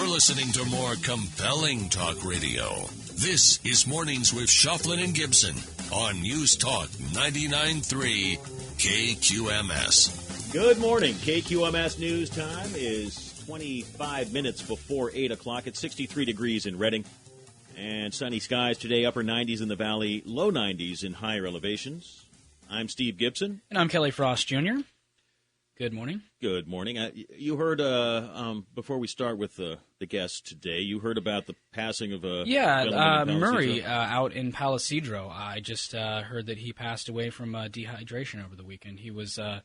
You're listening to more compelling talk radio. This is Mornings with Shoflin and Gibson on News Talk 99.3 KQMS. Good morning. KQMS News Time is 25 minutes before 8 o'clock. It's 63 degrees in Redding. And sunny skies today, upper 90s in the valley, low 90s in higher elevations. I'm Steve Gibson. And I'm Kelly Frost, Jr. Good morning. Good morning. You heard, before we start with the guest today, you heard about the passing of a Murray out in Palisadro. I just heard that he passed away from dehydration over the weekend. He was a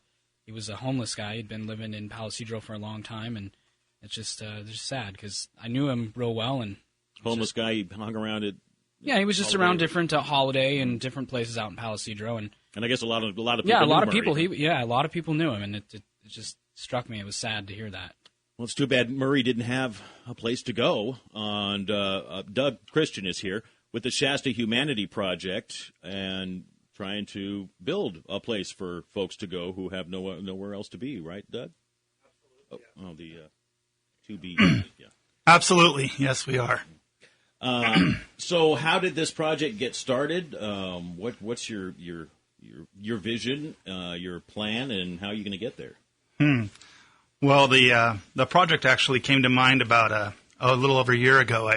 homeless guy. He'd been living in Palisadro for a long time, and it's just sad because I knew him real well. And homeless guy, he hung around at. Yeah, he was just around different Holiday and different places out in Palisadro, and I guess a lot of people. Yeah, a lot of people. A lot of people knew him, and it just struck me. It was sad to hear that. Well, it's too bad Murray didn't have a place to go. And Doug Christian is here with the Shasta Humanity Project and trying to build a place for folks to go who have nowhere else to be. Right, Doug? Absolutely. To be. Yeah. Absolutely. Yes, we are. So, how did this project get started? What's your vision, your plan, and how are you going to get there? Well, the project actually came to mind about a little over a year ago.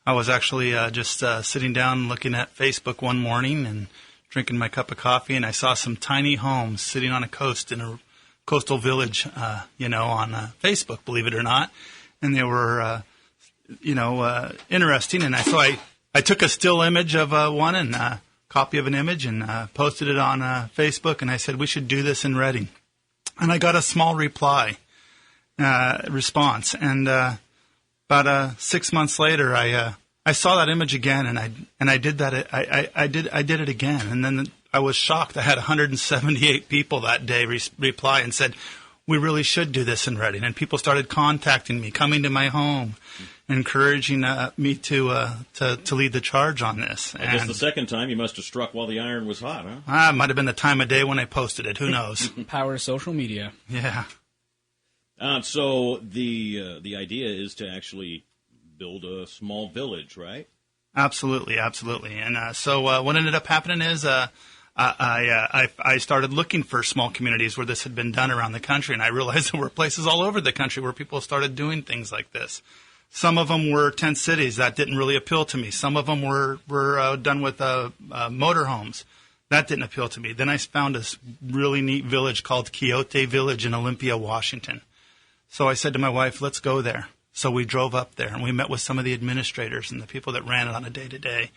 I was actually just sitting down looking at Facebook one morning and drinking my cup of coffee, and I saw some tiny homes sitting on a coast in a coastal village, on Facebook, believe it or not, and they were interesting. And so I took a still image of one and a copy of an image and posted it on Facebook, and I said, we should do this in Redding. And I got a small response. And about 6 months later, I saw that image again, and I did that. I did it again. And then I was shocked. I had 178 people that day reply and said, we really should do this in Redding. And people started contacting me, coming to my home, encouraging me to lead the charge on this. I guess the second time you must have struck while the iron was hot, huh? It might have been the time of day when I posted it. Who knows? Power of social media. Yeah. So the idea is to actually build a small village, right? Absolutely. And so what ended up happening is I started looking for small communities where this had been done around the country, and I realized there were places all over the country where people started doing things like this. Some of them were tent cities. That didn't really appeal to me. Some of them were done with motorhomes. That didn't appeal to me. Then I found this really neat village called Quixote Village in Olympia, Washington. So I said to my wife, let's go there. So we drove up there, and we met with some of the administrators and the people that ran it on a day-to-day.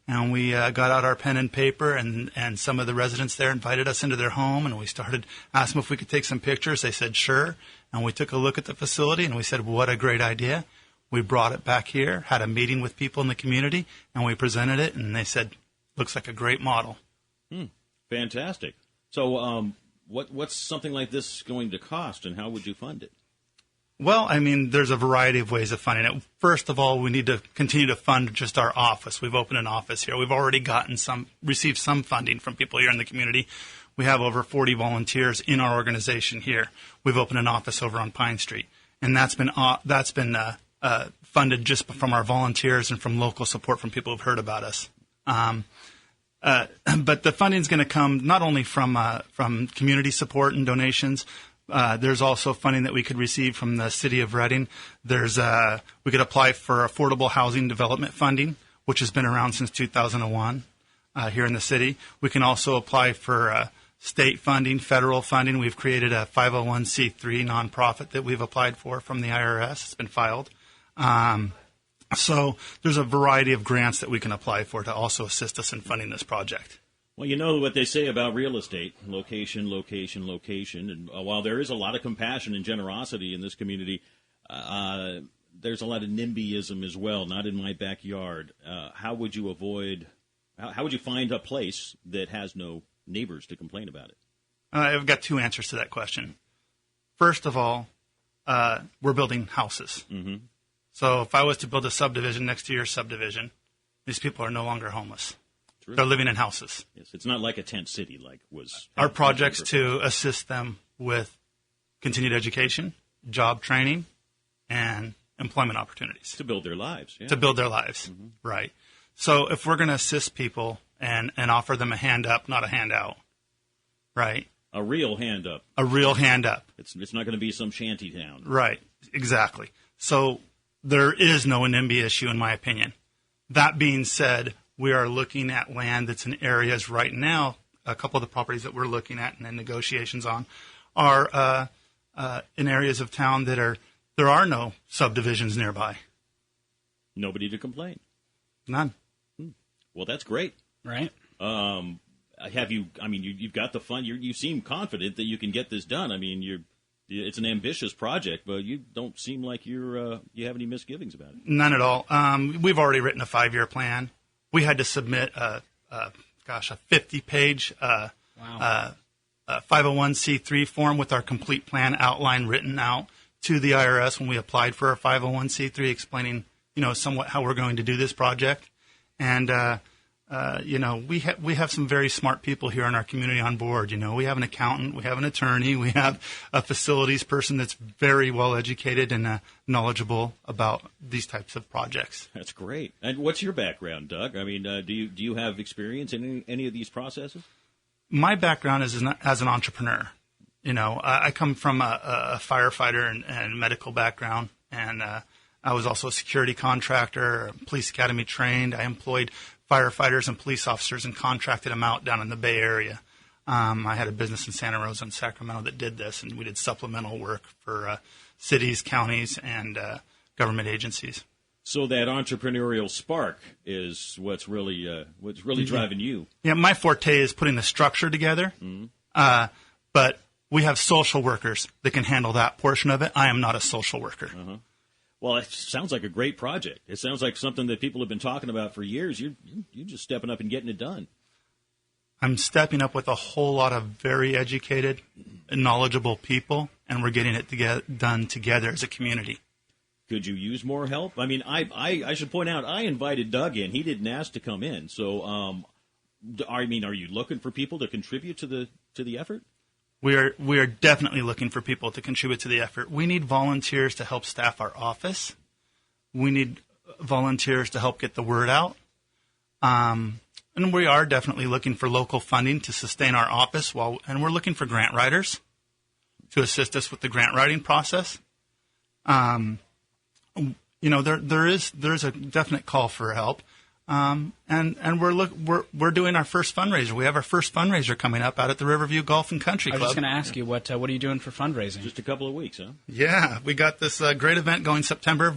And we got out our pen and paper, and some of the residents there invited us into their home, and we started asking if we could take some pictures. They said, sure. And we took a look at the facility, and we said, what a great idea. We brought it back here, had a meeting with people in the community, and we presented it, and they said, looks like a great model. Fantastic. So what's something like this going to cost, and how would you fund it? Well, I mean, there's a variety of ways of funding it. First of all, we need to continue to fund just our office. We've opened an office here. We've already received some funding from people here in the community. We have over 40 volunteers in our organization here. We've opened an office over on Pine Street, and that's been funded just from our volunteers and from local support from people who've heard about us. But the funding is going to come not only from community support and donations. There's also funding that we could receive from the city of Redding. We could apply for affordable housing development funding, which has been around since 2001 here in the city. We can also apply for state funding, federal funding. We've created a 501c3 nonprofit that we've applied for from the IRS. It's been filed. So there's a variety of grants that we can apply for to also assist us in funding this project. Well, you know what they say about real estate, location. And while there is a lot of compassion and generosity in this community, there's a lot of NIMBYism as well, not in my backyard. How would you find a place that has no neighbors to complain about it? I've got two answers to that question. First of all, we're building houses. Mm-hmm. So if I was to build a subdivision next to your subdivision, these people are no longer homeless. True. They're living in houses. Yes, it's not like a tent city like was. Our project's to assist them with continued education, job training, and employment opportunities. To build their lives. Yeah. To build their lives, right. So if we're going to assist people and offer them a hand up, not a handout, right? A real hand up. A real hand up. It's not going to be some shanty town. Right, exactly. So there is no NIMBY issue, in my opinion. That being said, we are looking at land that's in areas right now. A couple of the properties that we're looking at and in negotiations on are in areas of town that there are no subdivisions nearby. Nobody to complain. None. Well, that's great. Right. You've got the fund. You seem confident that you can get this done. I mean, it's an ambitious project, but you don't seem like you have any misgivings about it. None at all. We've already written a 5-year plan. We had to submit a 50-page 501c3 form with our complete plan outline written out to the IRS when we applied for our 501c3, explaining, somewhat how we're going to do this project. And we have some very smart people here in our community on board. We have an accountant, we have an attorney, we have a facilities person that's very well educated and knowledgeable about these types of projects. That's great. And what's your background, Doug? I mean, do you have experience in any of these processes? My background is as an entrepreneur. I come from a firefighter and medical background, and I was also a security contractor, police academy trained. I employed firefighters and police officers and contracted them out down in the Bay Area. I had a business in Santa Rosa and Sacramento that did this, and we did supplemental work for cities, counties, and government agencies. So that entrepreneurial spark is what's really driving you. Yeah, my forte is putting the structure together, but we have social workers that can handle that portion of it. I am not a social worker. Uh-huh. Well, it sounds like a great project. It sounds like something that people have been talking about for years. You're just stepping up and getting it done. I'm stepping up with a whole lot of very educated and knowledgeable people, and we're getting it done together as a community. Could you use more help? I mean, I should point out, I invited Doug in. He didn't ask to come in. So, are you looking for people to contribute to the effort? We are definitely looking for people to contribute to the effort. We need volunteers to help staff our office. We need volunteers to help get the word out. And we are definitely looking for local funding to sustain our office, and we're looking for grant writers to assist us with the grant writing process. There is a definite call for help. And we're doing our first fundraiser. We have our first fundraiser coming up out at the Riverview Golf and Country Club. I was just going to ask you, what are you doing for fundraising? Just a couple of weeks, huh? Yeah, we got this great event going September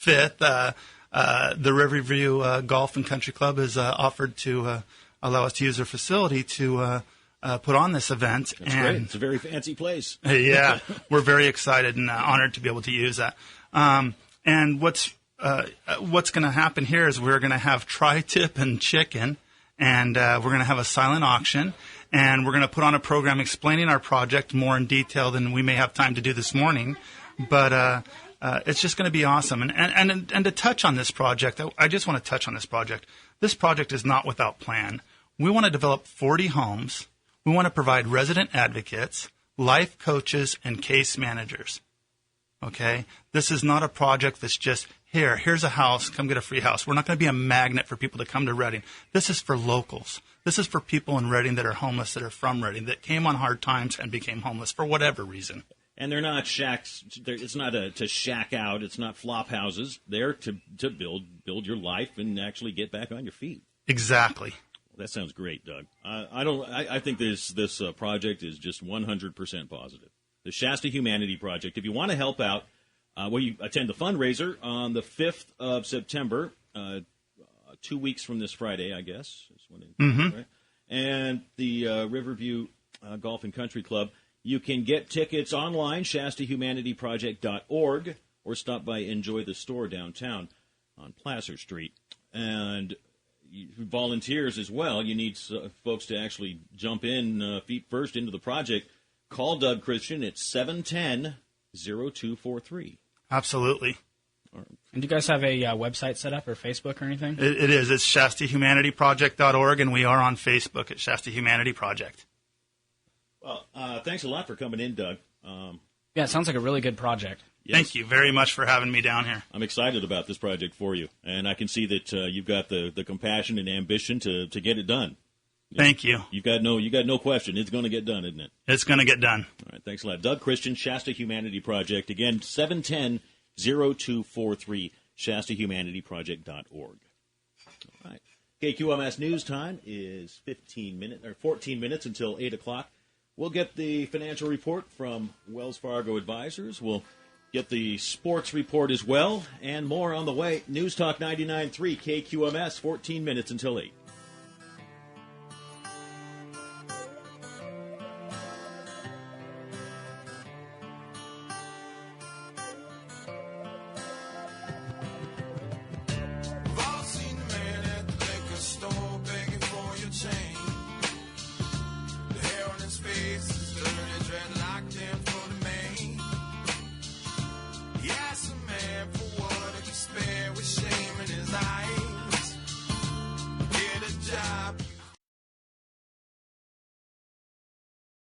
5th. The Riverview Golf and Country Club has offered to allow us to use their facility to put on this event. That's great. It's a very fancy place. Yeah, we're very excited and honored to be able to use that. And what's going to happen here is we're going to have tri-tip and chicken, and we're going to have a silent auction, and we're going to put on a program explaining our project more in detail than we may have time to do this morning. But it's just going to be awesome. And to touch on this project, I just want to touch on this project. This project is not without plan. We want to develop 40 homes. We want to provide resident advocates, life coaches, and case managers. Okay? This is not a project that's just, here's a house, come get a free house. We're not going to be a magnet for people to come to Redding. This is for locals. This is for people in Redding that are homeless, that are from Redding, that came on hard times and became homeless for whatever reason. And they're not shacks. It's not to shack out. It's not flop houses. They're to build your life and actually get back on your feet. Exactly. That sounds great, Doug. I think this project is just 100% positive. The Shasta Humanity Project. If you want to help out, you attend the fundraiser on the 5th of September, 2 weeks from this Friday, I guess. Right? And the Riverview Golf and Country Club. You can get tickets online, shastahumanityproject.org, or stop by Enjoy the Store downtown on Placer Street. And volunteers as well. You need folks to actually jump in feet first into the project. Call Doug Christian at 710-0243. Absolutely. And do you guys have a website set up or Facebook or anything? It is. It's shastahumanityproject.org, and we are on Facebook at Shasta Humanity Project. Well, thanks a lot for coming in, Doug. Yeah, it sounds like a really good project. Yes. Thank you very much for having me down here. I'm excited about this project for you, and I can see that you've got the compassion and ambition to get it done. Thank you. You got no question. It's going to get done, isn't it? It's going to get done. All right, thanks a lot. Doug Christian, Shasta Humanity Project. Again, 710-0243, shastahumanityproject.org. All right. KQMS News Time is 14 minutes until 8 o'clock. We'll get the financial report from Wells Fargo Advisors. We'll get the sports report as well, and more on the way. News Talk 99.3 KQMS, 14 minutes until 8.